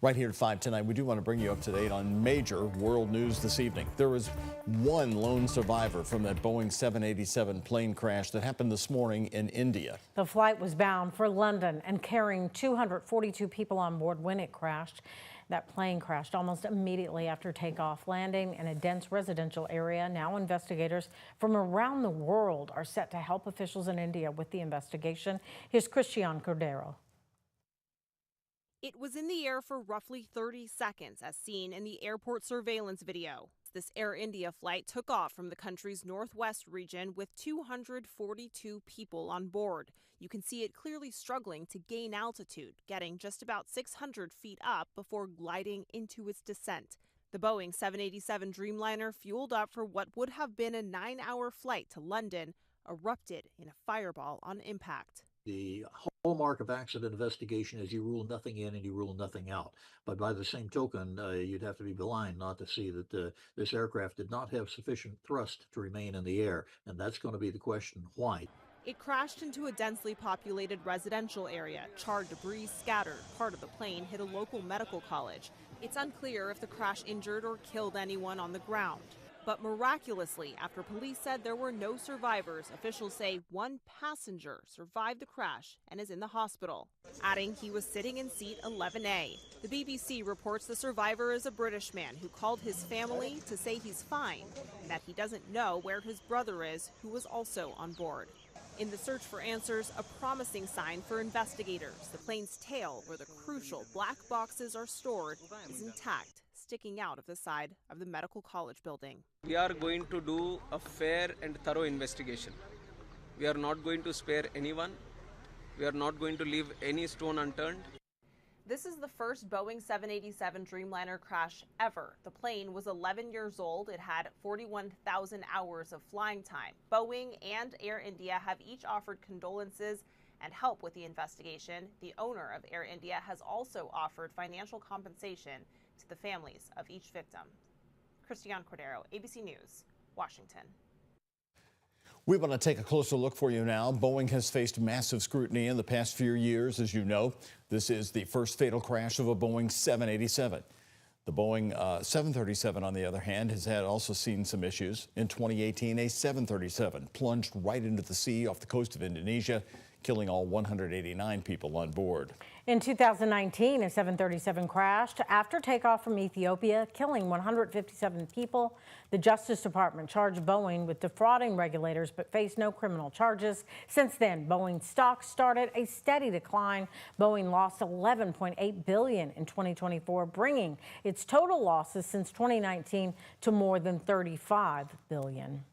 Right here at 5 tonight, we do want to bring you up to date on major world news this evening. There was one lone survivor from that Boeing 787 plane crash that happened this morning in India. The flight was bound for London and carrying 242 people on board when it crashed. That plane crashed almost immediately after takeoff, landing in a dense residential area. Now investigators from around the world are set to help officials in India with the investigation. Here's Christian Cordero. It was in the air for roughly 30 seconds, as seen in the airport surveillance video. This Air India flight took off from the country's northwest region with 242 people on board. You can see it clearly struggling to gain altitude, getting just about 600 feet up before gliding into its descent. The Boeing 787 Dreamliner, fueled up for what would have been a 9-hour flight to London, erupted in a fireball on impact. The hallmark of accident investigation is you rule nothing in and you rule nothing out. But by the same token, you'd have to be blind not to see that this aircraft did not have sufficient thrust to remain in the air. And that's going to be the question, why? It crashed into a densely populated residential area. Charred debris scattered. Part of the plane hit a local medical college. It's unclear if the crash injured or killed anyone on the ground. But miraculously, after police said there were no survivors, officials say one passenger survived the crash and is in the hospital, adding he was sitting in seat 11A. The BBC reports the survivor is a British man who called his family to say he's fine and that he doesn't know where his brother is, who was also on board. In the search for answers, a promising sign for investigators. The plane's tail, where the crucial black boxes are stored, is intact, sticking out of the side of the medical college building. We are going to do a fair and thorough investigation. We are not going to spare anyone. We are not going to leave any stone unturned. This is the first Boeing 787 Dreamliner crash ever. The plane was 11 years old. It had 41,000 hours of flying time. Boeing and Air India have each offered condolences and help with the investigation. The owner of Air India has also offered financial compensation to the families of each victim. Christian Cordero, ABC News, Washington. We want to take a closer look for you now. Boeing has faced massive scrutiny in the past few years, as you know. This is the first fatal crash of a Boeing 787. The Boeing 737, on the other hand, has also seen some issues. In 2018, a 737 plunged right into the sea off the coast of Indonesia, killing all 189 people on board. In 2019, a 737 crashed after takeoff from Ethiopia, killing 157 people. The Justice Department charged Boeing with defrauding regulators but faced no criminal charges. Since then, Boeing stock started a steady decline. Boeing lost $11.8 billion in 2024, bringing its total losses since 2019 to more than $35 billion.